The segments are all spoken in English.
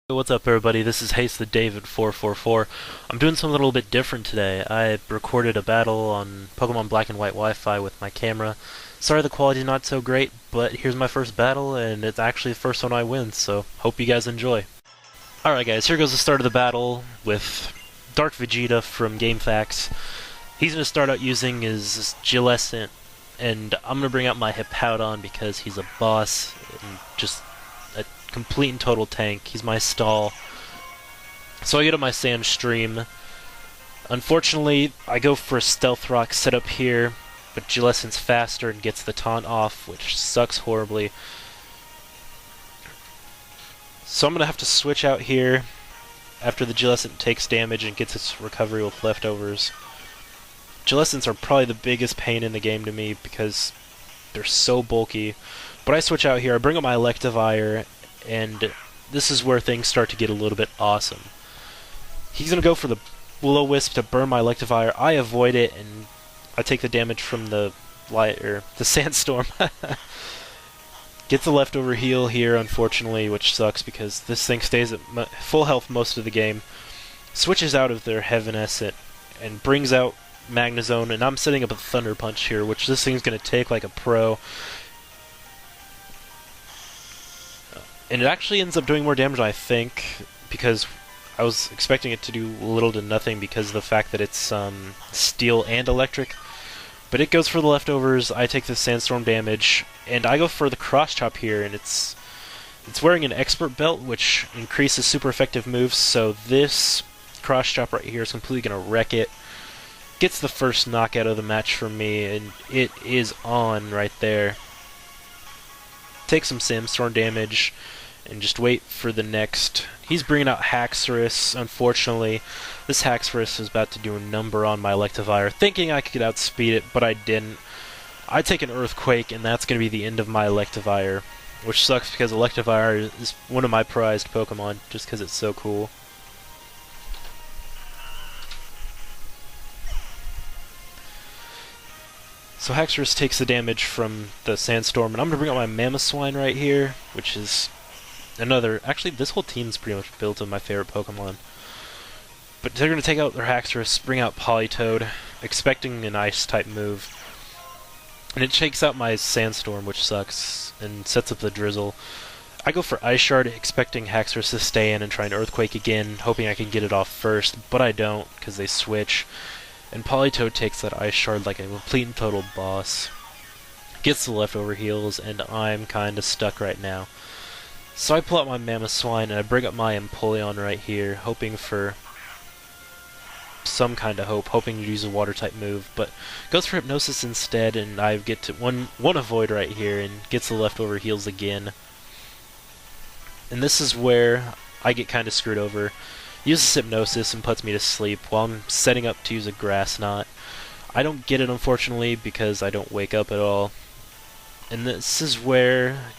What's up everybody, this is HastetheDavid444. I'm doing something a little bit different today. I recorded a battle on Pokemon Black and White Wi-Fi with my camera. Sorry the quality's not so great, but here's my first battle, and it's actually the first one I win, so hope you guys enjoy. Alright guys, here goes the start of the battle with Dark-Vegita from GameFAQs. He's going to start out using his Gillescent, and I'm going to bring out my Hippowdon because he's a boss, and just a complete and total tank. He's my stall. So I get up my Sandstream. Unfortunately, I go for a Stealth Rock setup here, but Gillescent's faster and gets the taunt off, which sucks horribly. So I'm going to have to switch out here after the Gillescent takes damage and gets its recovery with leftovers. Gillescents are probably the biggest pain in the game to me because they're so bulky. But I switch out here, I bring up my Electivire, and this is where things start to get a little bit awesome. He's going to go for the Will-O-Wisp to burn my Electivire. I avoid it, and I take the damage from the Sandstorm. Gets the leftover heal here, unfortunately, which sucks because this thing stays at full health most of the game. Switches out of their Heavenescent and brings out Magnezone, and I'm setting up a Thunder Punch here, which this thing's going to take like a pro. And it actually ends up doing more damage than I think, because I was expecting it to do little to nothing because of the fact that it's steel and electric. But it goes for the leftovers, I take the Sandstorm damage, and I go for the Cross Chop here, and it's wearing an Expert Belt, which increases super effective moves, so this Cross Chop right here is completely going to wreck it. Gets the first knockout of the match for me, and it is on right there. Take some Sandstorm damage, and just wait for the next. He's bringing out Haxorus. Unfortunately, this Haxorus is about to do a number on my Electivire, thinking I could outspeed it, but I didn't. I take an Earthquake, and that's going to be the end of my Electivire, which sucks because Electivire is one of my prized Pokemon, just because it's so cool. So Haxorus takes the damage from the Sandstorm, and I'm going to bring out my Mamoswine right here, which is another. Actually, this whole team's pretty much built of my favorite Pokemon. But they're going to take out their Haxorus, bring out Politoed, expecting an Ice-type move. And it shakes out my Sandstorm, which sucks, and sets up the Drizzle. I go for Ice Shard, expecting Haxorus to stay in and try an Earthquake again, hoping I can get it off first, but I don't, because they switch. And Politoed takes that Ice Shard like a complete and total boss. Gets the leftover heals, and I'm kinda stuck right now. So I pull out my Mamoswine, and I bring up my Empoleon right here, hoping for some kind of hope, hoping to use a Water-type move, but goes for Hypnosis instead, and I get to one Avoid right here, and gets the leftover heals again. And this is where I get kinda screwed over. Uses Hypnosis and puts me to sleep while I'm setting up to use a Grass Knot. I don't get it, unfortunately, because I don't wake up at all. And this is where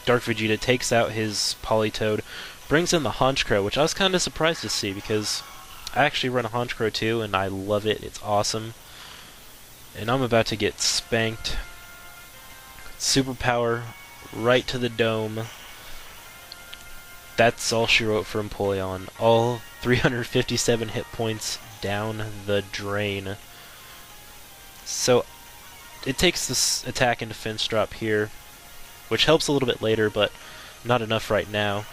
Dark-Vegita takes out his Politoed, brings in the Honchkrow, which I was kind of surprised to see because I actually run a Honchkrow too, and I love it. It's awesome. And I'm about to get spanked. Superpower right to the dome. That's all she wrote for Empoleon. All 357 hit points down the drain. So it takes this attack and defense drop here, which helps a little bit later, but not enough right now.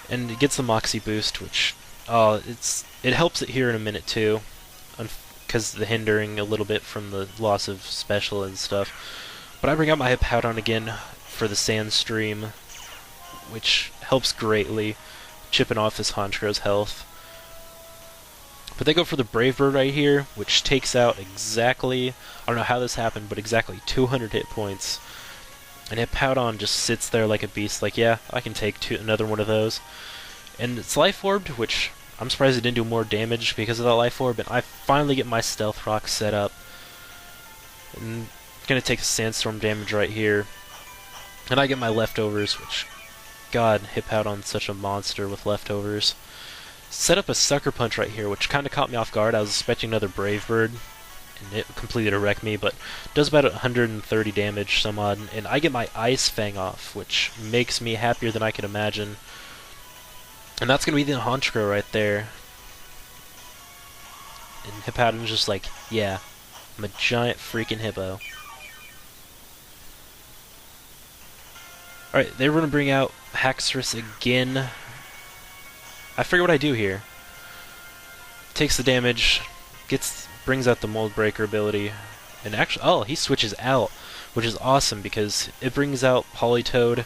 And it gets the Moxie boost, which it helps it here in a minute too, because the hindering a little bit from the loss of special and stuff. But I bring out my Hippowdon again for the Sandstream, which helps greatly, chipping off this Honchkrow's health. But they go for the Brave Bird right here, which takes out exactly, I don't know how this happened, but exactly 200 hit points. And Hippowdon just sits there like a beast, like, yeah, I can take another one of those. And it's Life Orbed, which I'm surprised it didn't do more damage because of that Life Orb, and I finally get my Stealth Rock set up. And gonna take Sandstorm damage right here. And I get my leftovers, which, God, Hippowdon's such a monster with leftovers. Set up a Sucker Punch right here, which kind of caught me off guard. I was expecting another Brave Bird, and it completely to wreck me, but does about 130 damage some odd, and I get my Ice Fang off, which makes me happier than I could imagine. And that's going to be the Honchkrow right there. And Hippowdon's just like, yeah, I'm a giant freaking hippo. Alright, they're going to bring out Haxorus again. I forget what I do here. Takes the damage, brings out the Mold Breaker ability, and actually, oh, he switches out, which is awesome because it brings out Politoed,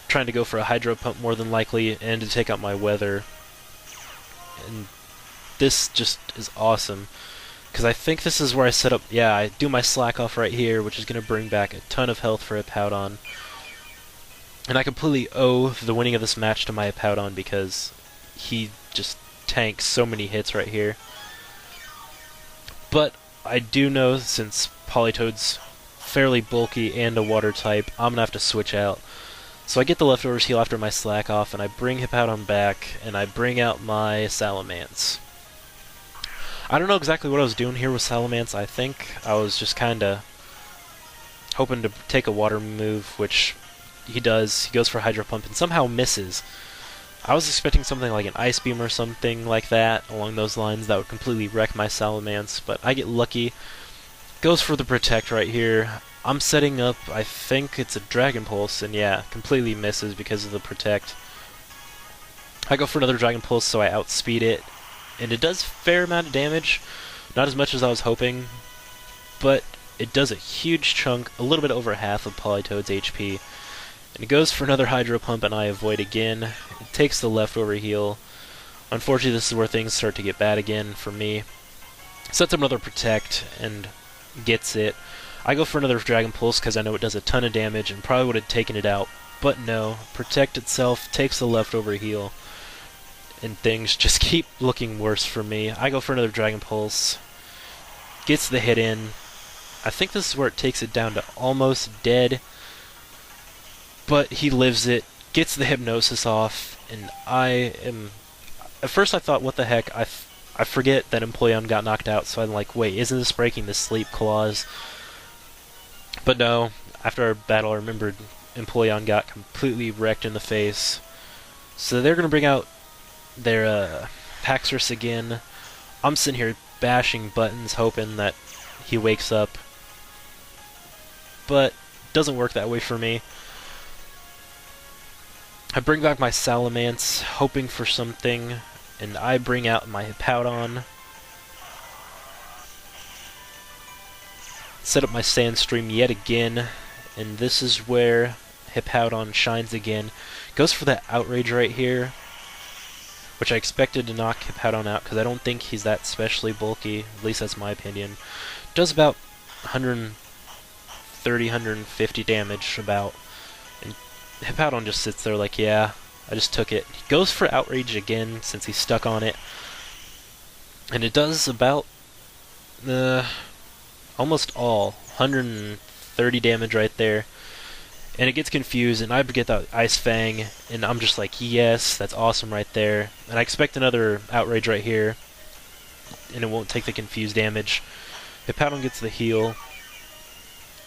trying to go for a Hydro Pump more than likely, and to take out my Weather. And this just is awesome, because I think this is where I set up, yeah, I do my Slack Off right here, which is going to bring back a ton of health for Hippowdon. And I completely owe the winning of this match to my Hippowdon because he just tanks so many hits right here. But I do know, since Politoed's fairly bulky and a water type, I'm going to have to switch out. So I get the Leftovers heal after my Slack Off, and I bring Hippowdon back, and I bring out my Salamence. I don't know exactly what I was doing here with Salamence. I think I was just kinda hoping to take a water move, which he does. He goes for Hydro Pump and somehow misses. I was expecting something like an Ice Beam or something like that, along those lines, that would completely wreck my Salamence, but I get lucky. Goes for the Protect right here. I'm setting up, I think it's a Dragon Pulse, and yeah, completely misses because of the Protect. I go for another Dragon Pulse, so I outspeed it, and it does a fair amount of damage. Not as much as I was hoping, but it does a huge chunk, a little bit over half of Politoed's HP. And it goes for another Hydro Pump, and I avoid again. It takes the Leftover heal. Unfortunately, this is where things start to get bad again for me. Sets up another Protect, and gets it. I go for another Dragon Pulse because I know it does a ton of damage, and probably would have taken it out. But no, Protect itself takes the Leftover heal, and things just keep looking worse for me. I go for another Dragon Pulse. Gets the hit in. I think this is where it takes it down to almost dead. But he lives it, gets the Hypnosis off, and I am... At first I thought, what the heck, I forget that Empoleon got knocked out, so I'm like, wait, isn't this breaking the Sleep Clause? But no, after our battle I remembered Empoleon got completely wrecked in the face. So they're going to bring out their Haxorus again. I'm sitting here bashing buttons, hoping that he wakes up. But it doesn't work that way for me. I bring back my Salamence, hoping for something, and I bring out my Hippowdon. Set up my Sandstream yet again, and this is where Hippowdon shines again. Goes for that Outrage right here, which I expected to knock Hippowdon out, because I don't think he's that specially bulky, at least that's my opinion. Does about 130, 150 damage, about. Hippowdon just sits there like, yeah, I just took it. He goes for Outrage again, since he's stuck on it. And it does about, almost all, 130 damage right there. And it gets confused, and I get that Ice Fang, and I'm just like, yes, that's awesome right there. And I expect another Outrage right here, and it won't take the confused damage. Hippowdon gets the heal,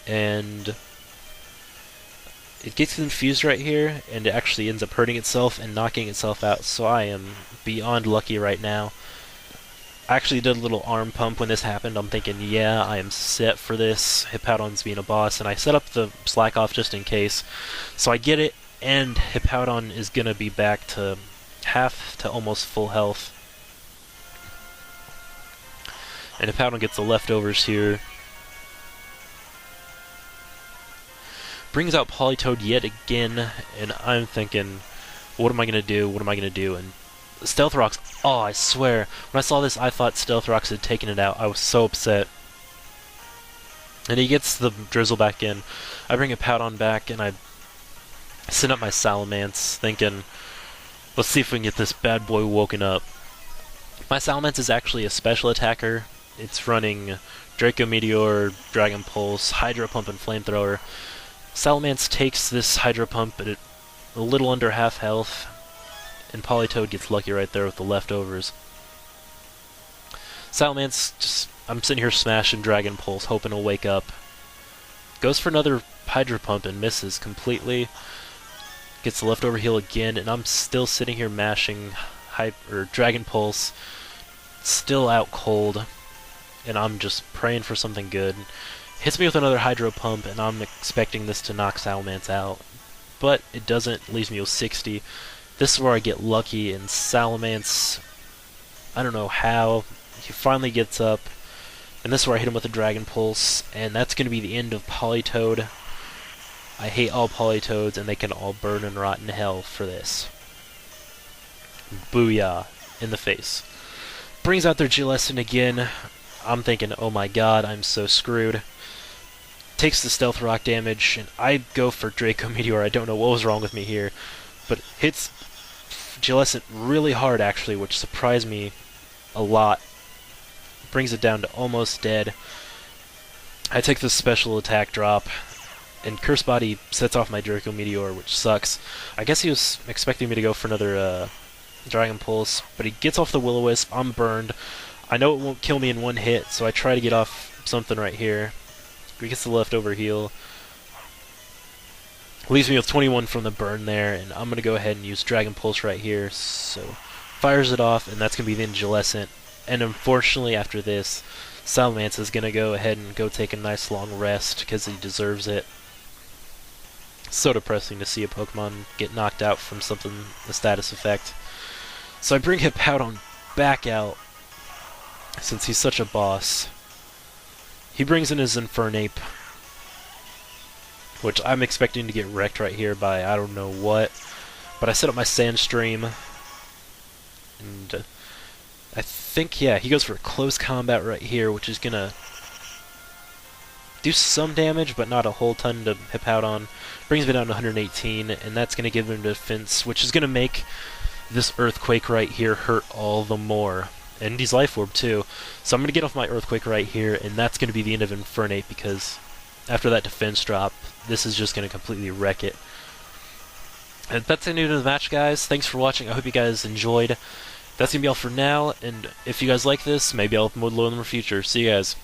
and it gets confused right here, and it actually ends up hurting itself and knocking itself out, so I am beyond lucky right now. I actually did a little arm pump when this happened. I'm thinking, yeah, I am set for this. Hippowdon's being a boss, and I set up the Slack Off just in case. So I get it, and Hippowdon is going to be back to half to almost full health. And Hippowdon gets the Leftovers here. Brings out Politoed yet again, and I'm thinking, what am I going to do? What am I going to do? And Stealth Rocks, oh, I swear, when I saw this, I thought Stealth Rocks had taken it out. I was so upset. And he gets the Drizzle back in. I bring Hippowdon back, and I send up my Salamence, thinking, let's see if we can get this bad boy woken up. My Salamence is actually a special attacker. It's running Draco Meteor, Dragon Pulse, Hydro Pump, and Flamethrower. Salamence takes this Hydro Pump at a little under half health, and Politoed gets lucky right there with the Leftovers. Salamence just I'm sitting here smashing Dragon Pulse, hoping to wake up. Goes for another Hydro Pump and misses completely. Gets the leftover heal again, and I'm still sitting here mashing Dragon Pulse. Still out cold, and I'm just praying for something good. Hits me with another Hydro Pump, and I'm expecting this to knock Salamence out. But it doesn't, leaves me with 60. This is where I get lucky, and Salamence, I don't know how, he finally gets up. And this is where I hit him with a Dragon Pulse, and that's going to be the end of Politoed. I hate all Politoads, and they can all burn and rot in hell for this. Booyah. In the face. Brings out their Gillespie again. I'm thinking, oh my god, I'm so screwed. Takes the Stealth Rock damage, and I go for Draco Meteor. I don't know what was wrong with me here, but hits Gillespie really hard, actually, which surprised me a lot. Brings it down to almost dead. I take the special attack drop, and Curse Body sets off my Draco Meteor, which sucks. I guess he was expecting me to go for another Dragon Pulse, but he gets off the Will-O-Wisp. I'm burned. I know it won't kill me in one hit, so I try to get off something right here. He gets the leftover heal. Leaves me with 21 from the burn there, and I'm going to go ahead and use Dragon Pulse right here. So, fires it off, and that's going to be the Gillespie. And unfortunately, after this, Salamence is going to go ahead and go take a nice long rest, because he deserves it. So depressing to see a Pokemon get knocked out from something, a status effect. So I bring Hippowdon back out, since he's such a boss. He brings in his Infernape, which I'm expecting to get wrecked right here by I don't know what. But I set up my Sandstream, and I think, yeah, he goes for a close combat right here, which is going to do some damage, but not a whole ton to Hippowdon. Brings me down to 118, and that's going to give him defense, which is going to make this Earthquake right here hurt all the more. And he's Life Orb too. So I'm going to get off my Earthquake right here, and that's going to be the end of Infernape, because after that defense drop, this is just going to completely wreck it. And that's the end of the match, guys. Thanks for watching. I hope you guys enjoyed. That's going to be all for now, and if you guys like this, maybe I'll upload in the future. See you guys.